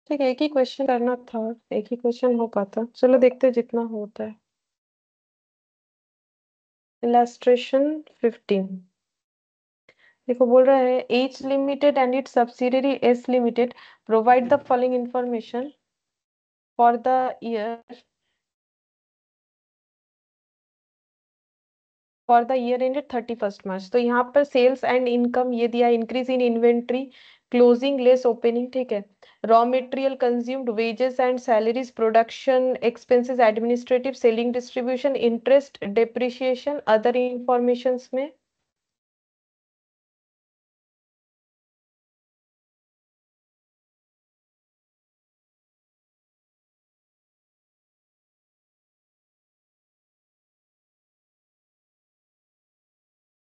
ठीक है, एक ही क्वेश्चन करना था। एक ही क्वेश्चन हो पाता, चलो देखते हैं जितना होता है। इलस्ट्रेशन 15। देखो, बोल रहा है H limited and its subsidiary S limited provide the following information for the year for the year ended 31 March. तो यहाँ पर सेल्स एंड इनकम ये दिया, increase in inventory, closing less opening, ठीक है। Raw material consumed, wages and salaries, production expenses, administrative, selling, distribution, interest, depreciation, other informations में।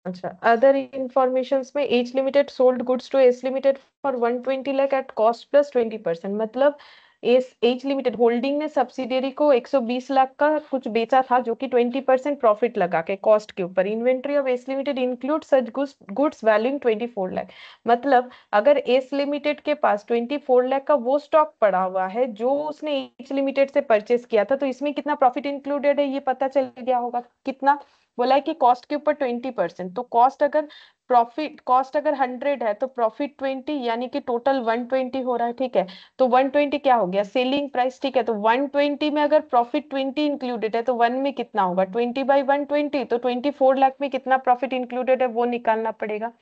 अच्छा, other informations में H limited sold goods to S limited for 120 lakh at cost plus 20%। मतलब S H limited holding ने subsidiary को 120 लाख का कुछ बेचा था, जो कि 20% प्रॉफिट लगा के कॉस्ट के ऊपर। Inventory of S limited include such goods valuing 24 lakh. मतलब अगर एस लिमिटेड के पास 24 लाख का वो स्टॉक पड़ा हुआ है जो उसने एच लिमिटेड से परचेस किया था, तो इसमें कितना प्रॉफिट इंक्लूडेड है ये पता चल गया होगा। कितना बोला है कि कॉस्ट के ऊपर 20%, तो कॉस्ट अगर 100 है तो प्रॉफिट 20, यानी कि टोटल 120 हो रहा है, ठीक है। तो 120 क्या हो गया, सेलिंग प्राइस, ठीक है। तो 120 में अगर प्रॉफिट 20 इंक्लूडेड है तो वन में कितना होगा, 20/120, तो 24 लाख में कितना प्रॉफिट इंक्लूडेड है वो निकालना पड़ेगा।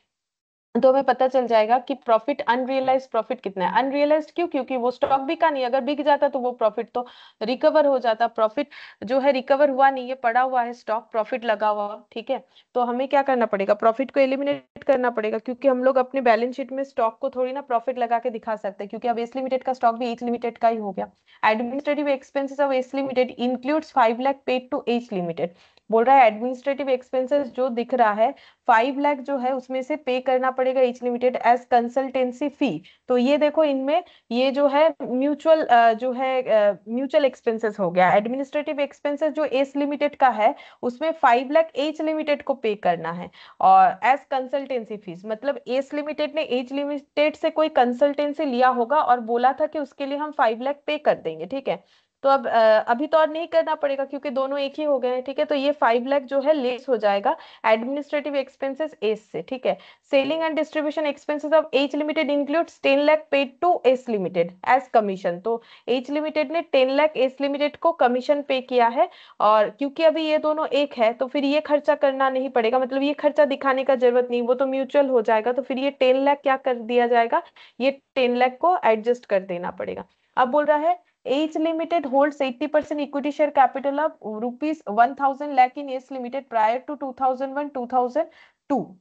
तो हमें पता चल जाएगा कि प्रॉफिट, अनरियलाइज्ड प्रॉफिट कितना है। अनरियलाइज्ड क्यों, क्योंकि वो स्टॉक बिका नहीं, अगर बिक जाता तो वो प्रॉफिट तो रिकवर हो जाता। प्रॉफिट जो है रिकवर हुआ नहीं, ये पड़ा हुआ है स्टॉक, प्रॉफिट लगा हुआ, ठीक है। तो हमें क्या करना पड़ेगा, प्रॉफिट को एलिमिनेट करना पड़ेगा, क्योंकि हम लोग अपने बैलेंस शीट में स्टॉक को थोड़ी ना प्रॉफिट लगा के दिखा सकते हैं, क्योंकि अब एस लिमिटेड का स्टॉक भी एच लिमिटेड का ही हो गया। Administrative expenses of S limited includes 5 lakh paid to H limited. बोल रहा है एडमिनिस्ट्रेटिव एक्सपेंसेस जो दिख रहा है 5 लाख जो है उसमें से पे करना पड़ेगा एच लिमिटेड एज कंसल्टेंसी फी। तो ये देखो इनमें, ये जो है म्यूचुअल जो है म्यूचुअल एक्सपेंसेस हो गया। एडमिनिस्ट्रेटिव एक्सपेंसेस जो एस लिमिटेड का है उसमें 5 लाख एच लिमिटेड को पे करना है, और एज कंसल्टेंसी फीस। मतलब एस लिमिटेड ने एच लिमिटेड से कोई कंसल्टेंसी लिया होगा और बोला था कि उसके लिए हम 5 लाख पे कर देंगे, ठीक है। तो अब अभी तो और नहीं करना पड़ेगा क्योंकि दोनों एक ही हो गए हैं, ठीक है। तो ये 5 लाख जो है लेस हो जाएगा एडमिनिस्ट्रेटिव एक्सपेंसेस एस से, ठीक है। Selling and distribution expenses of H limited includes 10 lakh paid to S limited as commission. तो एच लिमिटेड ने 10 लाख एस लिमिटेड को कमीशन पे किया है, और क्योंकि अभी ये दोनों एक है तो फिर ये खर्चा करना नहीं पड़ेगा, मतलब ये खर्चा दिखाने का जरूरत नहीं, वो तो म्यूचुअल हो जाएगा। तो फिर ये 10 लाख क्या कर दिया जाएगा, ये 10 लाख को एडजस्ट कर देना पड़ेगा। अब बोल रहा है H Limited holds 80% equity share capital of rupees 1000 lakh in S Limited prior to 2001-2002.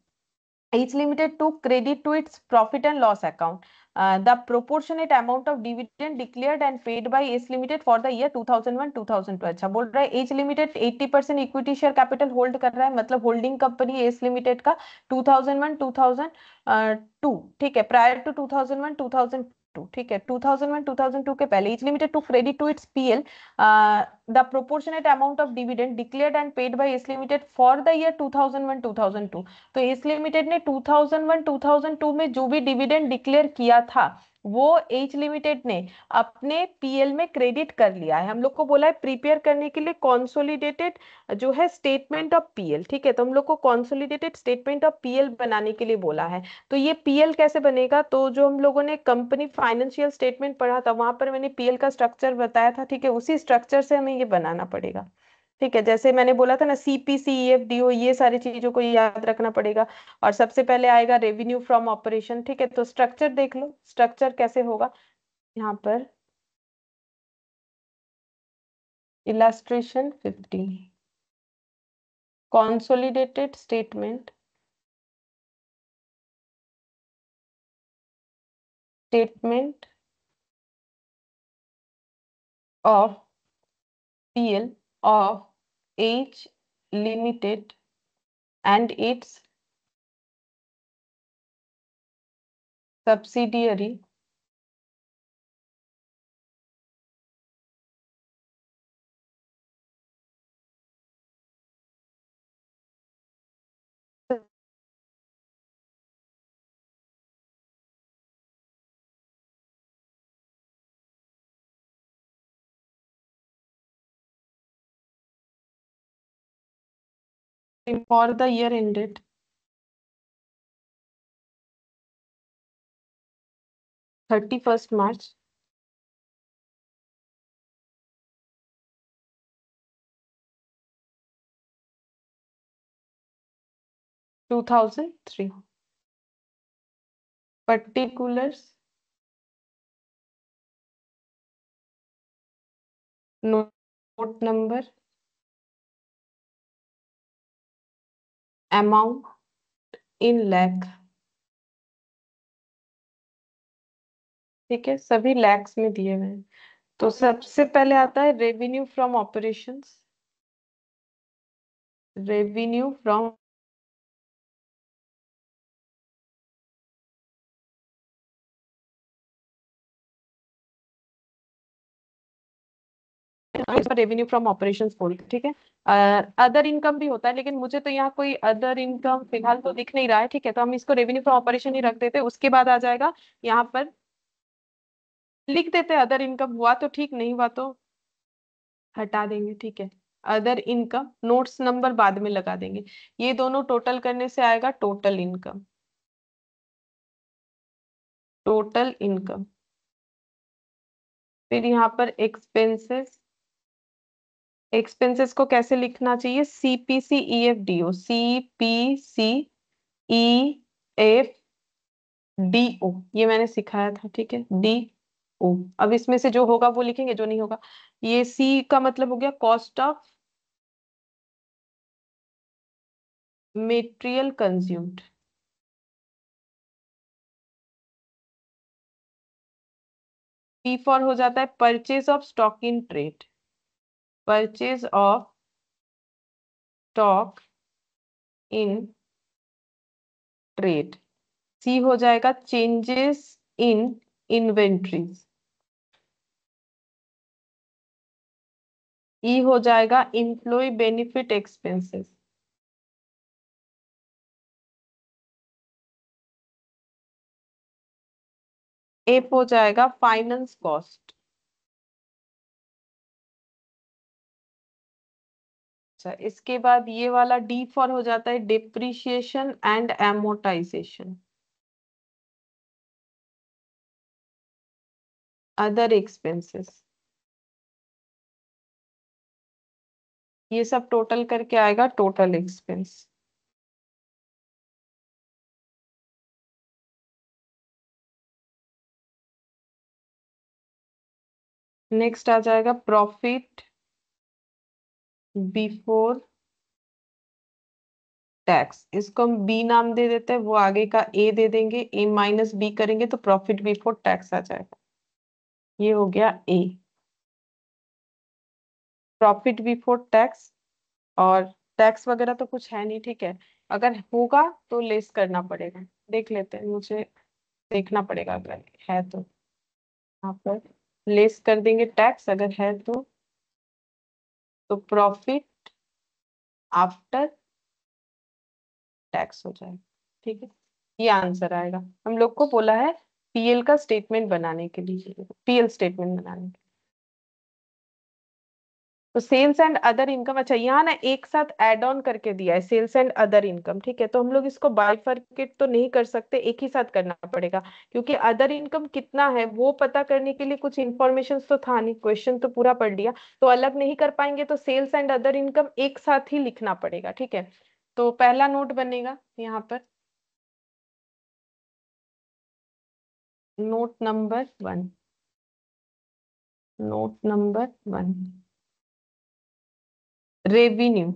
H Limited took credit to its profit and loss account. The proportionate amount of dividend declared and paid by S Limited for the year 2001-2002। अच्छा, बोल रहा है H Limited 80% equity share capital hold कर रहा है, मतलब holding company S Limited का 2001-2002, ठीक है, प्रायर टू 2001-2002, ठीक है। 2001-2002 के पहले H Limited took credit to its PL the proportionate amount of dividend declared and paid by S Limited for the year 2001-2002। तो एस लिमिटेड ने 2001-2002 में जो भी डिविडेंड डिक्लेयर किया था वो एच लिमिटेड ने अपने पीएल में क्रेडिट कर लिया है। हम लोग को बोला है प्रिपेयर करने के लिए कॉन्सोलिडेटेड जो है स्टेटमेंट ऑफ पीएल, ठीक है। तो हम लोग को कॉन्सोलिडेटेड स्टेटमेंट ऑफ पीएल बनाने के लिए बोला है। तो ये पीएल कैसे बनेगा, तो जो हम लोगों ने कंपनी फाइनेंशियल स्टेटमेंट पढ़ा था वहां पर मैंने पीएल का स्ट्रक्चर बताया था, ठीक है। उसी स्ट्रक्चर से हमें ये बनाना पड़ेगा, ठीक है। जैसे मैंने बोला था ना, CPCEFDO, ये सारी चीजों को याद रखना पड़ेगा। और सबसे पहले आएगा रेवेन्यू फ्रॉम ऑपरेशन, ठीक है। तो स्ट्रक्चर देख लो, स्ट्रक्चर कैसे होगा यहाँ पर। Illustration 15, consolidated statement, statement of PL of H limited and its subsidiary for the year ended 31st March 2003. Particulars, note number, amount in lakh. ठीक है, सभी लैक्स में दिए हुए हैं। तो सबसे पहले आता है revenue from operations. Revenue from revenue from operations बोलते हैं, ठीक है। अदर इनकम भी होता है, लेकिन मुझे तो यहाँ कोई अदर इनकम फिलहाल तो दिख नहीं रहा है, ठीक है। तो हम इसको रेवेन्यू फ्रॉम ऑपरेशन ही रख देते हैं। उसके बाद आ जाएगा यहाँ पर, लिख देते हैं अदर इनकम। हुआ तो ठीक, नहीं हुआ तो हटा देंगे, ठीक है। अदर इनकम, नोट्स नंबर बाद में लगा देंगे। ये दोनों टोटल करने से आएगा टोटल इनकम। Total income. फिर यहाँ पर एक्सपेंसेस। एक्सपेंसेस को कैसे लिखना चाहिए? CPC EFDO, CPC EFDO, ये मैंने सिखाया था, ठीक है। DO। अब इसमें से जो होगा वो लिखेंगे, जो नहीं होगा। ये C का मतलब हो गया cost of material consumed. P for हो जाता है purchase of stock in trade. Purchase of stock in trade. C हो जाएगा चेंजेस इन इन्वेंट्रीज। ई हो जाएगा एम्प्लॉय बेनिफिट एक्सपेंसेस। एफ हो जाएगा फाइनेंस कॉस्ट। अच्छा, इसके बाद ये वाला डी फॉर हो जाता है depreciation and amortisation. Other expenses. ये सब टोटल करके आएगा टोटल एक्सपेंस। नेक्स्ट आ जाएगा प्रॉफिट बिफोर टैक्स। इसको हम बी नाम दे देते हैं, वो आगे का ए दे देंगे। ए माइनस बी करेंगे तो प्रॉफिट बिफोर टैक्स आ जाएगा। ये हो गया ए, प्रॉफिट बिफोर टैक्स। और टैक्स वगैरह तो कुछ है नहीं, ठीक है। अगर होगा तो लेस करना पड़ेगा, देख लेते हैं, मुझे देखना पड़ेगा। अगर है तो यहाँ पर लेस कर देंगे टैक्स, अगर है तो प्रॉफिट आफ्टर टैक्स हो जाएगा, ठीक है। ये आंसर आएगा। हम लोग को बोला है पीएल का स्टेटमेंट बनाने के लिए, पीएल स्टेटमेंट बनाने के लिए। तो सेल्स एंड अदर इनकम, अच्छा यहाँ ना एक साथ ऐड ऑन करके दिया है सेल्स एंड अदर इनकम, ठीक है। तो हम लोग इसको बाइफरकेट तो नहीं कर सकते, एक ही साथ करना पड़ेगा। क्योंकि अदर इनकम कितना है वो पता करने के लिए कुछ इंफॉर्मेशन तो था नहीं, क्वेश्चन तो पूरा पढ़ लिया, तो अलग नहीं कर पाएंगे। तो सेल्स एंड अदर इनकम एक साथ ही लिखना पड़ेगा, ठीक है। तो पहला नोट बनेगा यहाँ पर, note number 1। Note number 1, revenue.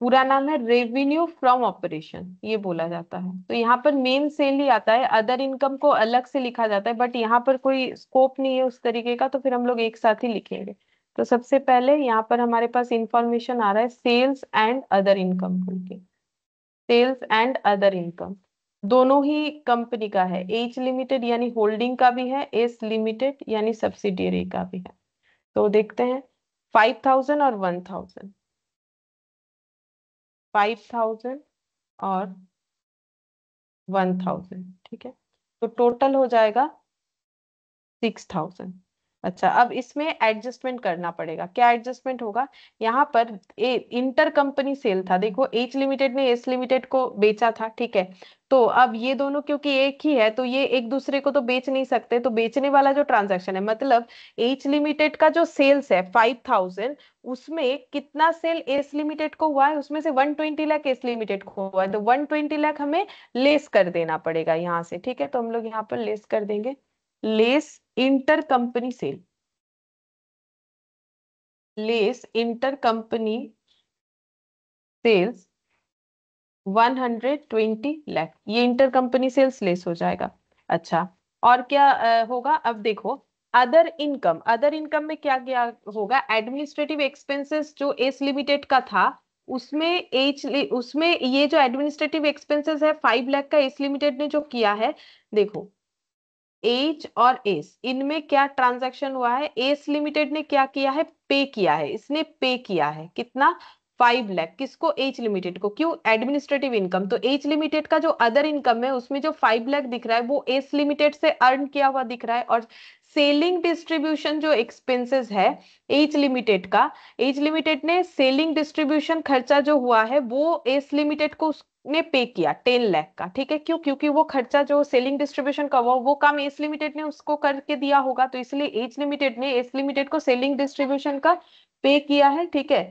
पूरा नाम है रेवेन्यू फ्रॉम ऑपरेशन, ये बोला जाता है। तो यहाँ पर मेन सेल ही आता है, अदर इनकम को अलग से लिखा जाता है, बट यहाँ पर कोई स्कोप नहीं है उस तरीके का, तो फिर हम लोग एक साथ ही लिखेंगे। तो सबसे पहले यहाँ पर हमारे पास इंफॉर्मेशन आ रहा है सेल्स एंड अदर इनकम बोल के। सेल्स एंड अदर इनकम दोनों ही कंपनी का है, एच लिमिटेड यानी होल्डिंग का भी है, एस लिमिटेड यानी सब्सिडियरी का भी है। तो देखते हैं, 5,000 और 1,000, 5,000 और 1,000, ठीक है। तो टोटल हो जाएगा 6,000। अच्छा, अब इसमें एडजस्टमेंट करना पड़ेगा। क्या एडजस्टमेंट होगा? यहाँ पर इंटर कंपनी सेल था, देखो एच लिमिटेड ने एस लिमिटेड को बेचा था, ठीक है। तो अब ये दोनों क्योंकि एक ही है तो ये एक दूसरे को तो बेच नहीं सकते, तो बेचने वाला जो ट्रांजैक्शन है, मतलब एच लिमिटेड का जो सेल्स है 5,000, उसमें कितना सेल एस लिमिटेड को हुआ है, उसमें से 120 लाख एस लिमिटेड को हुआ है, तो 120 लाख हमें लेस कर देना पड़ेगा यहाँ से, ठीक है। तो हम लोग यहाँ पर लेस कर देंगे, less inter company sale, less inter company sales 120 lakh, ये इंटर कंपनी सेल्स लेस हो जाएगा। अच्छा, और क्या होगा? अब देखो, अदर इनकम, अदर इनकम में क्या क्या होगा? एडमिनिस्ट्रेटिव एक्सपेंसेस जो एस लिमिटेड का था, उसमें उसमें ये जो एडमिनिस्ट्रेटिव एक्सपेंसेस है 5 लाख का एस लिमिटेड ने जो किया है, देखो एच और एस, इनमें क्या ट्रांजैक्शन हुआ है? एस लिमिटेड ने क्या किया है? पे किया है, इसने पे किया है कितना? 5 लाख। किसको? एच लिमिटेड को। क्यों? Administrative income. तो एच लिमिटेड का जो अदर इनकम है उसमें जो 5 लाख दिख रहा है वो एस लिमिटेड से अर्न किया हुआ दिख रहा है, और सेलिंग डिस्ट्रीब्यूशन जो एक्सपेंसेस है एच लिमिटेड का, एच लिमिटेड ने सेलिंग डिस्ट्रीब्यूशन खर्चा जो हुआ है वो एस लिमिटेड को ने पे किया 10 लाख का, ठीक है। क्यों? क्योंकि वो खर्चा जो सेलिंग डिस्ट्रीब्यूशन का वो काम एस लिमिटेड ने उसको करके दिया होगा, तो इसलिए एच लिमिटेड ने एस लिमिटेड को सेलिंग डिस्ट्रीब्यूशन का पे किया है, ठीक है।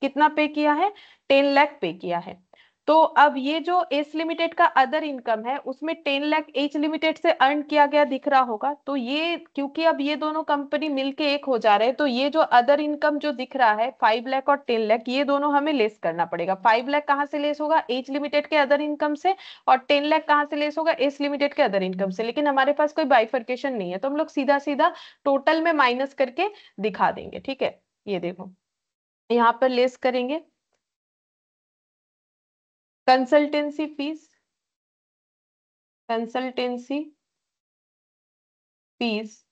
कितना पे किया है? 10 लाख पे किया है। तो अब ये जो एस लिमिटेड का अदर इनकम है उसमें 10 लाख एच लिमिटेड से अर्न किया गया दिख रहा होगा, तो ये क्योंकि अब ये दोनों कंपनी मिलके एक हो जा रहे हैं, तो ये जो अदर इनकम जो दिख रहा है 5 लाख और 10 लाख, ये दोनों हमें लेस करना पड़ेगा। 5 लाख कहाँ से लेस होगा? एच लिमिटेड के अदर इनकम से, और 10 लाख कहाँ से लेस होगा? एस लिमिटेड के अदर इनकम से। लेकिन हमारे पास कोई बाइफर्केशन नहीं है, तो हम लोग सीधा सीधा टोटल में माइनस करके दिखा देंगे, ठीक है। ये देखो, यहाँ पर लेस करेंगे consultancy fees, consultancy fees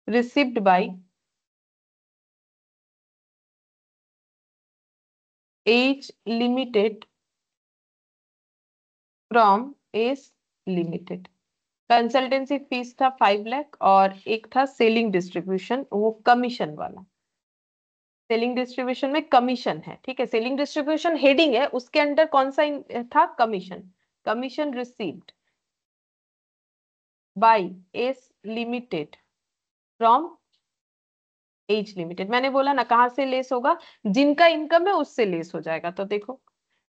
received by H limited from S limited. Consultancy fees था 5 लाख, और एक था सेलिंग डिस्ट्रीब्यूशन, वो कमीशन वाला। सेलिंग डिस्ट्रीब्यूशन में कमीशन है, ठीक है। सेलिंग डिस्ट्रीब्यूशन हेडिंग है, उसके अंडर कौन सा था? Commission. Commission received by S limited from H limited. मैंने बोला ना कहाँ से लेस होगा? जिनका इनकम है उससे लेस हो जाएगा। तो देखो,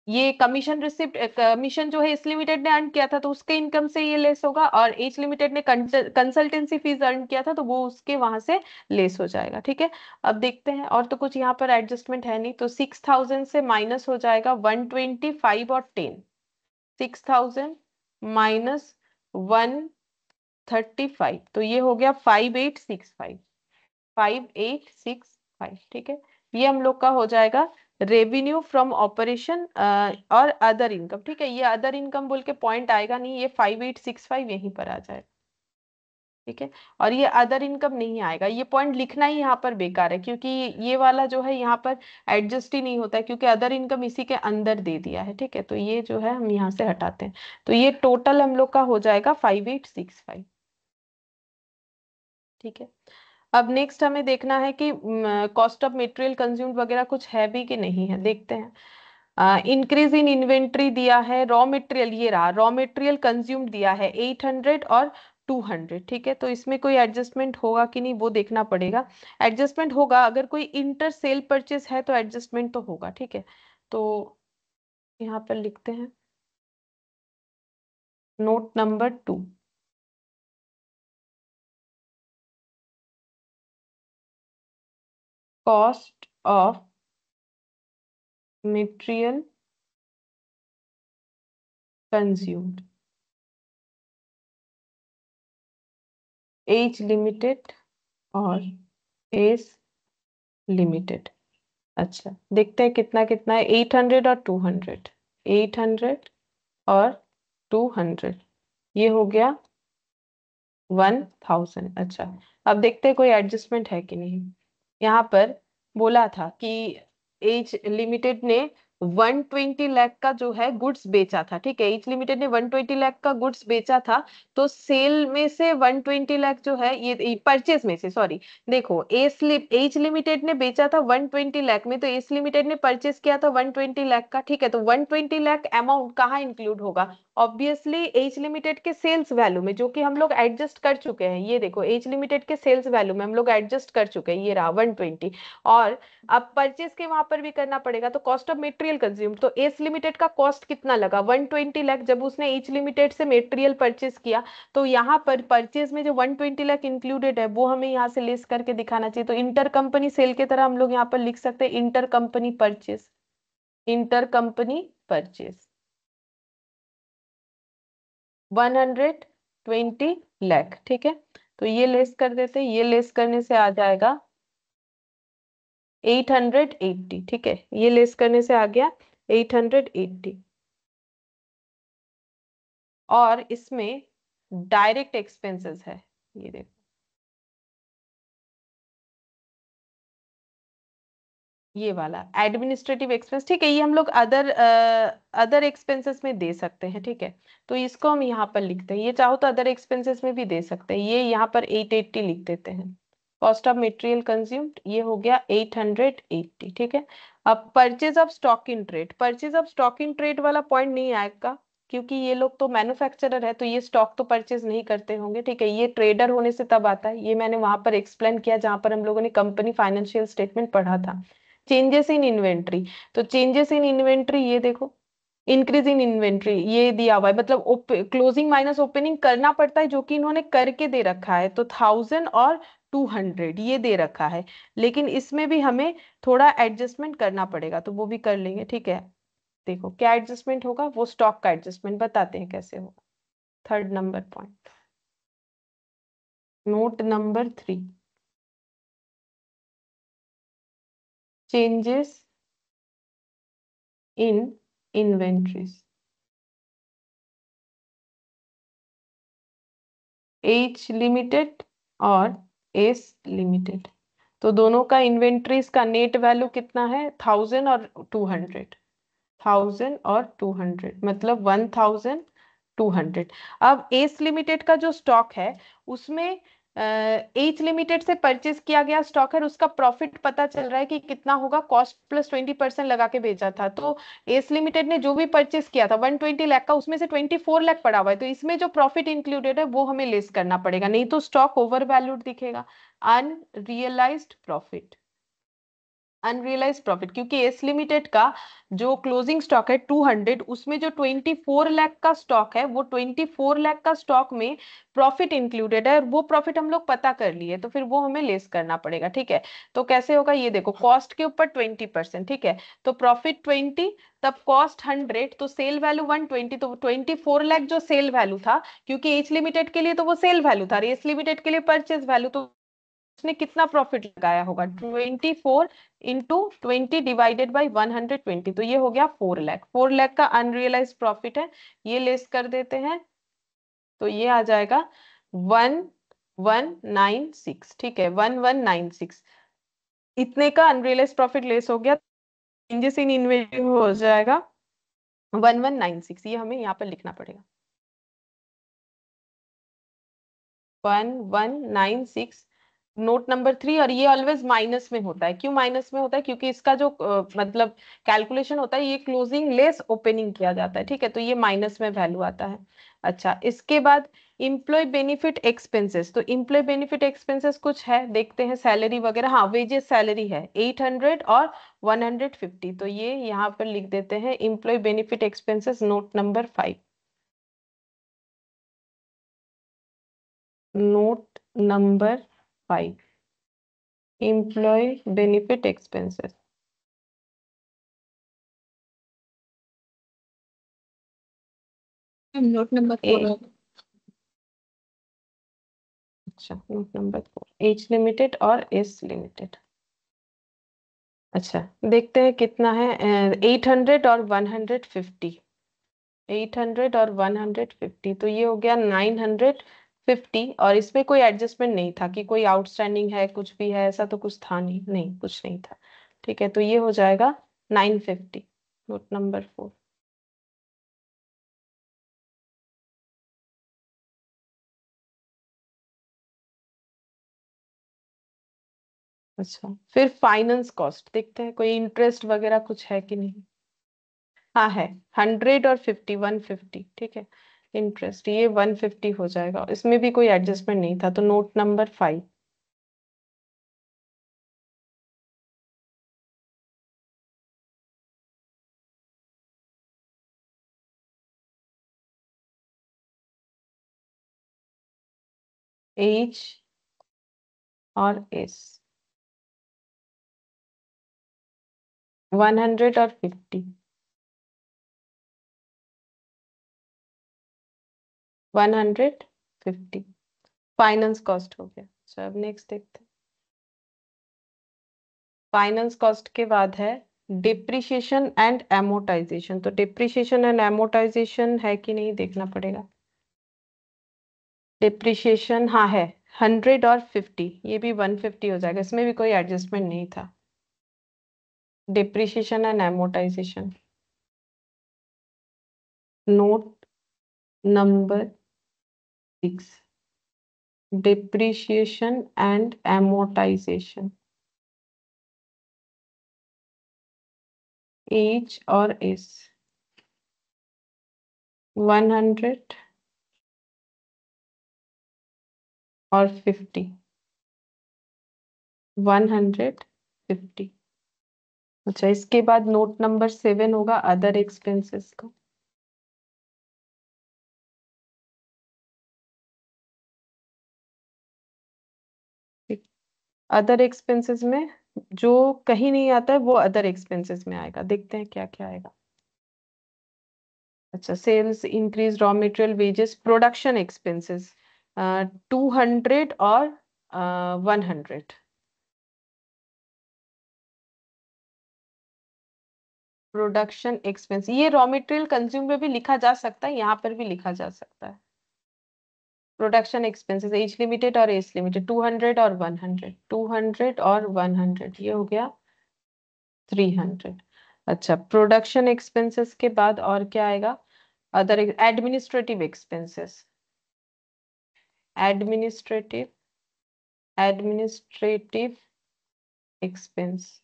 ये कमीशन रिसिप्ट, कमीशन जो है इस लिमिटेड ने अर्न किया था तो उसके इनकम से ये लेस होगा, और एच लिमिटेड ने कंसल्टेंसी फीस अर्न किया था तो वो उसके वहां से लेस हो जाएगा, ठीक है। अब देखते हैं, और तो कुछ यहाँ पर एडजस्टमेंट है नहीं, तो 6,000 से माइनस हो जाएगा 125 और 10। 6,000 माइनस 135, तो ये हो गया 5,865। 5,865, ठीक है। ये हम लोग का हो जाएगा रेवेन्यू फ्रॉम ऑपरेशन और अदर इनकम, ठीक है। ये अदर इनकम बोल के पॉइंट आएगा नहीं, ये 5,865 यहीं पर आ जाएगा, ठीक है। और ये अदर इनकम नहीं आएगा, ये पॉइंट लिखना ही यहाँ पर बेकार है, क्योंकि ये वाला जो है यहाँ पर एडजस्ट ही नहीं होता है, क्योंकि अदर इनकम इसी के अंदर दे दिया है, ठीक है। तो ये जो है हम यहाँ से हटाते हैं, तो ये टोटल हम लोग का हो जाएगा 5,865, ठीक है। अब नेक्स्ट हमें देखना है कि कॉस्ट ऑफ मटेरियल कंज्यूम्ड वगैरह कुछ है भी कि नहीं है, देखते हैं। इंक्रीज इन इन्वेंट्री दिया है, रॉ मटेरियल ये रहा, रॉ मटेरियल कंज्यूम्ड दिया है 800 और 200, ठीक है। तो इसमें कोई एडजस्टमेंट होगा कि नहीं वो देखना पड़ेगा। एडजस्टमेंट होगा, अगर कोई इंटर सेल परचेस है तो एडजस्टमेंट तो होगा, ठीक है। तो यहाँ पर लिखते हैं note number 2, cost of material consumed H limited और एस लिमिटेड। अच्छा, देखते हैं कितना कितना है, 800 और 200, 800 और 200, ये हो गया 1,000। अच्छा, अब देखते हैं कोई एडजस्टमेंट है कि नहीं। यहाँ पर बोला था कि एज लिमिटेड ने 120 लाख का जो है गुड्स बेचा था, ठीक है, एच लिमिटेड ने 120 लाख का गुड्स बेचा था। तो सेल में से 120 लाख जो है, ये परचेज में से, सॉरी, देखो एच लिमिटेड ने बेचा था 120 लाख में, तो एच लिमिटेड ने परचेज किया था 120 लाख का, ठीक है। तो 120 लाख अमाउंट कहाँ इंक्लूड होगा? ऑब्वियसली एच लिमिटेड के सेल्स वैल्यू में, जो कि हम लोग एडजस्ट कर चुके हैं। ये देखो एच लिमिटेड के सेल्स वैल्यू में हम लोग एडजस्ट कर चुके हैं, ये रहा 120। और अब परचेज के वहां पर भी करना पड़ेगा, तो कॉस्ट ऑफ मेटेरियल कंज्यूम, तो एच लिमिटेड का कॉस्ट कितना लगा? 120 लाख जब उसने एच लिमिटेड से मेटेरियल परचेज किया, तो यहाँ पर परचेज में जो 120 लाख इंक्लूडेड है वो हमें यहाँ से लेस करके दिखाना चाहिए। तो इंटर कंपनी सेल की तरह हम लोग यहाँ पर लिख सकते हैं inter company purchase, inter company purchase 120 lakh, ठीक है। तो ये लेस कर देते हैं, ये लेस करने से आ जाएगा 880, ठीक है, ये लेस करने से आ गया 880। और इसमें डायरेक्ट एक्सपेंसेस है, ये देखो, ये वाला एडमिनिस्ट्रेटिव एक्सपेंस, ठीक है, ये हम लोग अदर अदर एक्सपेंसेस में दे सकते हैं, ठीक है। तो इसको हम यहाँ पर लिखते हैं, ये चाहो तो अदर एक्सपेंसेस में भी दे सकते हैं, ये यहाँ पर 880 लिख देते हैं। कॉस्ट ऑफ मटेरियल कंज्यूम्ड ये हो गया 880, ठीक है। अब purchase of stock in trade, purchase of stock in trade वाला पॉइंट नहीं आएगा, क्योंकि ये लोग तो मैन्युफैक्चरर है, तो ये स्टॉक तो परचेज नहीं करते होंगे, ठीक है। ये ट्रेडर होने से तब आता है, ये मैंने वहां पर एक्सप्लेन किया जहां पर हम लोगों ने कंपनी फाइनेंशियल स्टेटमेंट पढ़ा था। चेंजेस इन इन्वेंट्री, तो चेंजेस इन इन्वेंट्री ये देखो, इंक्रीज इन इन्वेंट्री ये दिया हुआ है, मतलब क्लोजिंग माइनस ओपनिंग करना पड़ता है, जो कि इन्होंने करके दे रखा है, तो 1000 और 200 ये दे रखा है। लेकिन इसमें भी हमें थोड़ा एडजस्टमेंट करना पड़ेगा, तो वो भी कर लेंगे, ठीक है। देखो क्या एडजस्टमेंट होगा, वो स्टॉक का एडजस्टमेंट बताते हैं कैसे होगा। Third number point, note number 3, changes in inventories, H limited और एस लिमिटेड, तो दोनों का इन्वेंट्रीज का नेट वैल्यू कितना है? 1000 और 200, 1000 और 200 मतलब 1200। अब एस लिमिटेड का जो स्टॉक है उसमें एच लिमिटेड से परचेज किया गया स्टॉक है, उसका प्रॉफिट पता चल रहा है कि कितना होगा, कॉस्ट प्लस 20% लगा के बेचा था। तो एस लिमिटेड ने जो भी परचेज किया था 120 लाख का, उसमें से 24 लाख पड़ा हुआ है, तो इसमें जो प्रॉफिट इंक्लूडेड है वो हमें लेस करना पड़ेगा, नहीं तो स्टॉक ओवर वैल्यूड दिखेगा। अनरियलाइज्ड प्रॉफिट, अनरियलाइज प्रॉफिट, क्योंकि एस लिमिटेड का जो क्लोजिंग स्टॉक है 200, उसमें जो 24 लाख का स्टॉक है, वो 24 लाख का स्टॉक में प्रॉफिट इंक्लूडेड है, और वो प्रॉफिट हम लोग पता कर लिए, तो फिर वो हमें लेस करना पड़ेगा, ठीक है। तो कैसे होगा ये देखो, कॉस्ट के ऊपर 20%, ठीक है, तो प्रॉफिट 20, तब कॉस्ट 100, तो सेल वैल्यू 120, तो 24 लाख जो सेल वैल्यू था, क्योंकि एच लिमिटेड के लिए तो वो सेल वैल्यू था, एस लिमिटेड के लिए परचेज वैल्यू, तो उसने कितना प्रॉफिट लगाया होगा? 24 × 20 डिवाइडेड बाई 120, तो ये हो गया 4 लाख, 4 लाख का अनरियलाइज प्रॉफिट है, ये लेस कर देते हैं, तो ये आ जाएगा 1196, ठीक है, 1196, इतने का अनरियलाइज प्रॉफिट लेस हो गया, चेंजेस इन इन्वेंटरी हो जाएगा 1196, ये हमें यहाँ पर लिखना पड़ेगा 1196, नोट नंबर 3। और ये ऑलवेज माइनस में होता है, क्यों माइनस में होता है? क्योंकि इसका जो मतलब कैलकुलेशन होता है, ये क्लोजिंग लेस ओपनिंग किया जाता है, ठीक है, तो ये माइनस में वैल्यू आता है। अच्छा, इसके बाद इम्प्लॉय बेनिफिट एक्सपेंसेस, तो इम्प्लॉय बेनिफिट एक्सपेंसेस कुछ है, देखते हैं, सैलरी वगैरह, हाँ, वेजेस सैलरी है 800 और 150, तो ये यहाँ पर लिख देते हैं employee benefit expenses, note number 5, note number 5, employee benefit expenses. Note number A 4 अच्छा, नोट नंबर 4, एच लिमिटेड और एस लिमिटेड। अच्छा, देखते हैं कितना है, 800 और 150, 800 और 150, तो ये हो गया 950, और इसमें कोई एडजस्टमेंट नहीं था कि कोई आउटस्टैंडिंग है, कुछ भी है, ऐसा तो कुछ था नहीं, नहीं कुछ नहीं था, ठीक है, तो ये हो जाएगा 950। Note number 4। अच्छा, फिर फाइनेंस कॉस्ट देखते हैं, कोई इंटरेस्ट वगैरह कुछ है कि नहीं। हाँ है, 100 और 50, 150, ठीक है। इंटरेस्ट ये 150 हो जाएगा, इसमें भी कोई एडजस्टमेंट नहीं था, तो नोट नंबर 5। एच और एस, 100 और 50, 150 फाइनेंस कॉस्ट हो गया। अच्छा, अब नेक्स्ट देखते हैं। फाइनेंस कॉस्ट के बाद है डिप्रिसिएशन एंड एमोटाइजेशन, तो डिप्रिसिएशन एंड एमोटाइजेशन है कि नहीं देखना पड़ेगा। डिप्रिसिएशन हाँ है, 100 और 50, ये भी 150 हो जाएगा, इसमें भी कोई एडजस्टमेंट नहीं था। Depreciation and amortisation, note number 6। Depreciation and amortisation, H और एस, 100 और 50, 150। अच्छा, इसके बाद नोट नंबर 7 होगा अदर एक्सपेंसेस का। अदर एक्सपेंसेस में जो कहीं नहीं आता है वो अदर एक्सपेंसेस में आएगा, देखते हैं क्या क्या आएगा। अच्छा, sales increase, raw material, wages, production expenses, 200 और 100। प्रोडक्शन एक्सपेंस, ये रॉ मटेरियल कंज्यूम में भी लिखा जा सकता है, यहाँ पर भी लिखा जा सकता है। प्रोडक्शन एक्सपेंसेस एज लिमिटेड और एज लिमिटेड, 200 और 100, 200 और 100, ये हो गया 300। अच्छा, प्रोडक्शन एक्सपेंसेस के बाद और क्या आएगा। Other administrative expenses, administrative, administrative expense,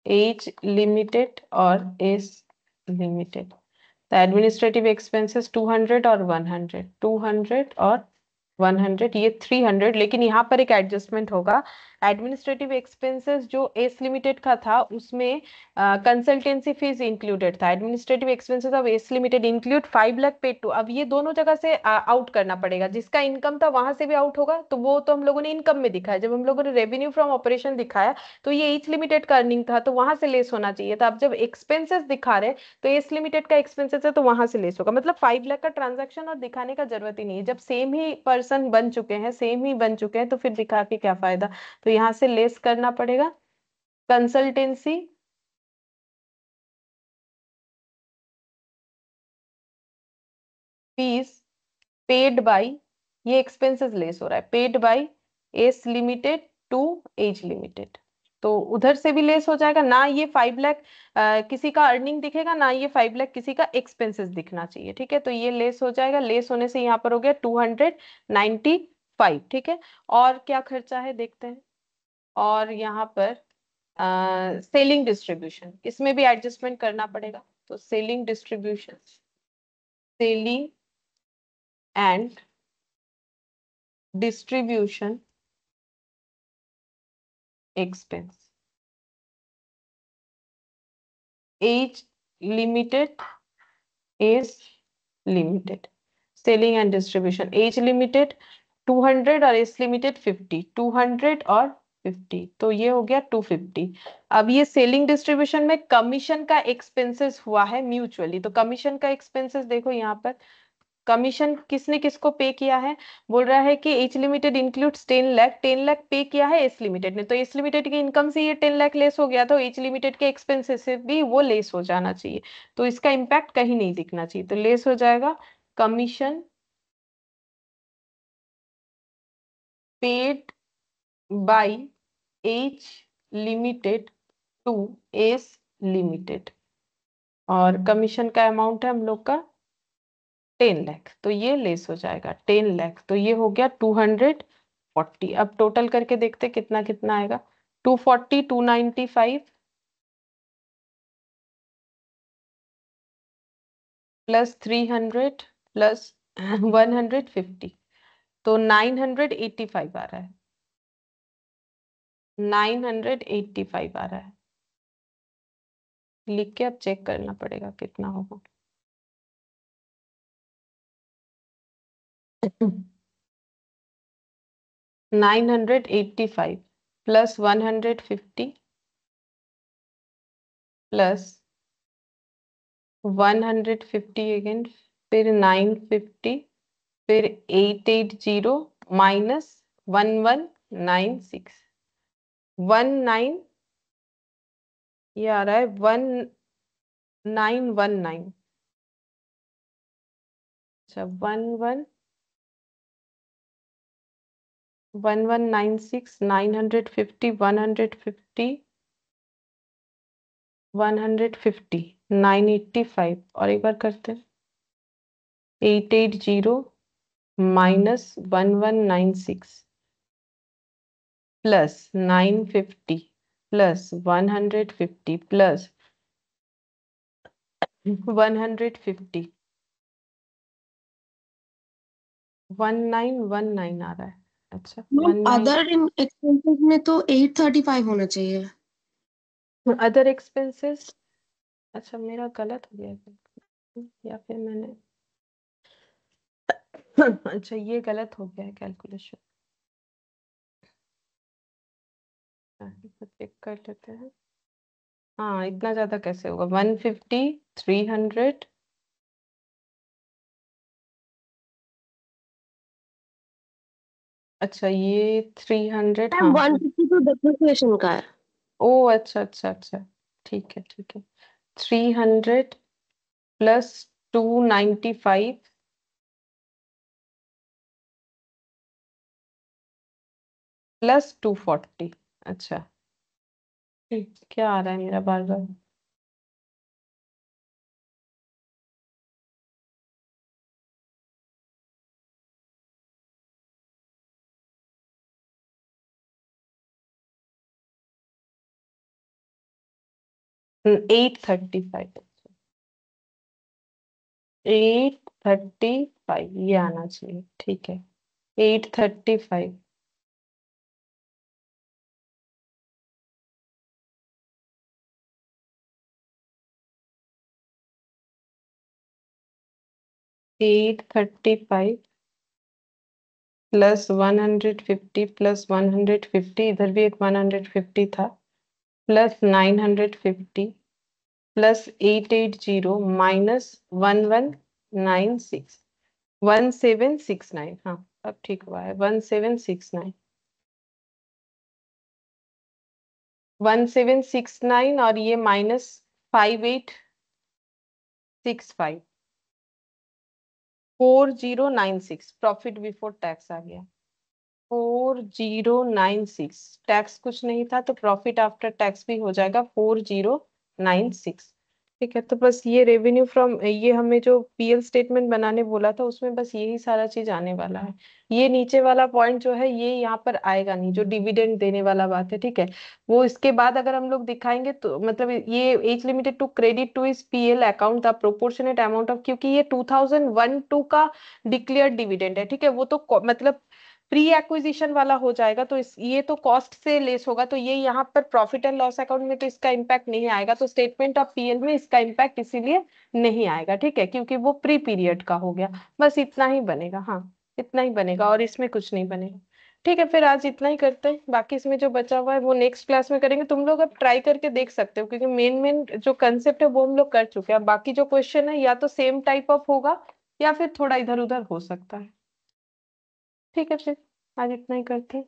H limited और एस लिमिटेड। तो एडमिनिस्ट्रेटिव एक्सपेंसेस 200 और 100, 200 और 100, ये 300, लेकिन यहाँ पर एक एडजस्टमेंट होगा। एडमिनिस्ट्रेटिव एक्सपेंसेस जो एस लिमिटेड का था उसमें कंसल्टेंसी फीस इंक्लूडेड था। Administrative expenses of S limited include 5 lakh paid to, अब ये दोनों जगह से आउट करना पड़ेगा, जिसका इनकम था वहां से भी आउट होगा, तो वो तो हम लोगों ने इनकम में दिखाया। जब हम लोगों ने रेवेन्यू फ्रॉम ऑपरेशन दिखाया तो ये एच लिमिटेड का अर्निंग था, तो वहां से लेस होना चाहिए था। अब जब एक्सपेंसेस दिखा रहे तो एस लिमिटेड का एक्सपेंसेस है तो वहां से लेस होगा, मतलब 5 लाख का ट्रांजैक्शन और दिखाने का जरूरत ही नहीं है। जब सेम ही पर्सन बन चुके हैं, सेम ही बन चुके हैं, तो फिर दिखा के क्या फायदा। तो यहाँ से लेस करना पड़ेगा। कंसल्टेंसी फीस पेड बाय, ये एक्सपेंसेस लेस हो रहा है, paid by S limited to H limited, तो उधर से भी लेस हो जाएगा ना। ये 5 लाख किसी का अर्निंग दिखेगा ना, ये 5 लाख किसी का एक्सपेंसेस दिखना चाहिए, ठीक है। तो ये लेस हो जाएगा, लेस होने से यहाँ पर हो गया 295, ठीक है। और क्या खर्चा है देखते हैं। और यहाँ पर सेलिंग डिस्ट्रीब्यूशन, इसमें भी एडजस्टमेंट करना पड़ेगा, तो selling distribution, selling and distribution expense, H limited, H limited, selling and distribution H limited 200 और एज लिमिटेड 50, 200 और 50, तो ये हो गया 250। अब ये सेलिंग डिस्ट्रीब्यूशन में कमीशन का एक्सपेंसेस हुआ है म्यूचुअली, तो कमीशन का एक्सपेंसेस देखो यहाँ पर, कमीशन किसने किसको पे किया है। बोल रहा है कि H limited includes 10 lakh, 10 lakh पे किया है एस लिमिटेड ने, तो एस लिमिटेड की इनकम से ये 10 लाख लेस हो गया, तो एच लिमिटेड के एक्सपेंसेस से भी वो लेस हो जाना चाहिए, तो इसका इम्पैक्ट कहीं नहीं दिखना चाहिए, तो लेस हो जाएगा commission paid by H limited to S limited. और कमीशन का अमाउंट है हम लोग का 10 लाख, तो ये लेस हो जाएगा 10 लाख, तो ये हो गया 240। अब टोटल करके देखते कितना कितना आएगा। 240, 295 प्लस 300 प्लस 150, तो 985 आ रहा है। 985 आ रहा है। लिख के अब चेक करना पड़ेगा कितना होगा। 985 प्लस 150 प्लस 150 अगेन, फिर 950, फिर 880 माइनस 1196, 19, ये आ रहा है 1919। अच्छा 1196, 950, 150, 150, 985, और एक बार करते हैं। 880 माइनस 1196 प्लस 950 प्लस 150 प्लस 150, 1919 आ रहा है। अच्छा मैम अदर एक्सपेंसेस में तो 835 होना चाहिए। अदर एक्सपेंसेस, अच्छा मेरा गलत हो गया क्या? या फिर मैंने अच्छा ये गलत हो गया है कैलकुलेशन, चेक कर लेते हैं। हाँ इतना ज्यादा कैसे होगा, 150, 300, अच्छा ये 300, मैम हाँ 150 तो डेप्रिसिएशन का है। ओ अच्छा अच्छा अच्छा, ठीक है ठीक है। 300 प्लस 295 प्लस 240, अच्छा क्या आ रहा है मेरा बार बार। 835, 835 ये आना चाहिए, ठीक है। 835, 835 प्लस 150 प्लस 150, इधर भी एक 150 था, प्लस 950 प्लस 880 माइनस 1196, 1769, हाँ अब ठीक हुआ है। 1769, 1769, और ये माइनस 5865, 4096 प्रॉफिट बिफोर टैक्स आ गया। 4096, टैक्स कुछ नहीं था तो प्रॉफिट आफ्टर टैक्स भी हो जाएगा 4096। ठीक है, तो बस ये रेवेन्यू फ्रॉम, ये हमें जो पीएल स्टेटमेंट बनाने बोला था उसमें बस यही सारा चीज आने वाला है। ये नीचे वाला पॉइंट जो है ये यहाँ पर आएगा नहीं, जो डिविडेंड देने वाला बात है, ठीक है। वो इसके बाद अगर हम लोग दिखाएंगे तो मतलब ये as limited to credit to इस PL account the proportionate amount of, क्योंकि ये 2001-2 का डिक्लेयर्ड डिविडेंड है, ठीक है। वो तो मतलब प्री एक्विजिशन वाला हो जाएगा, तो ये तो कॉस्ट से लेस होगा, तो ये यहाँ पर प्रॉफिट एंड लॉस अकाउंट में तो इसका इम्पैक्ट नहीं आएगा, तो स्टेटमेंट ऑफ पीएल में इसका इम्पैक्ट इसीलिए नहीं आएगा, ठीक है, क्योंकि वो प्री पीरियड का हो गया। बस इतना ही बनेगा, हाँ इतना ही बनेगा और इसमें कुछ नहीं बनेगा। ठीक है, फिर आज इतना ही करते हैं, बाकी इसमें जो बचा हुआ है वो नेक्स्ट क्लास में करेंगे। तुम लोग अब ट्राई करके देख सकते हो, क्योंकि मेन मेन जो कंसेप्ट है वो हम लोग कर चुके हैं। बाकी जो क्वेश्चन है या तो सेम टाइप ऑफ होगा या फिर थोड़ा इधर उधर हो सकता है। ठीक है, फिर आज इतना ही करते हैं।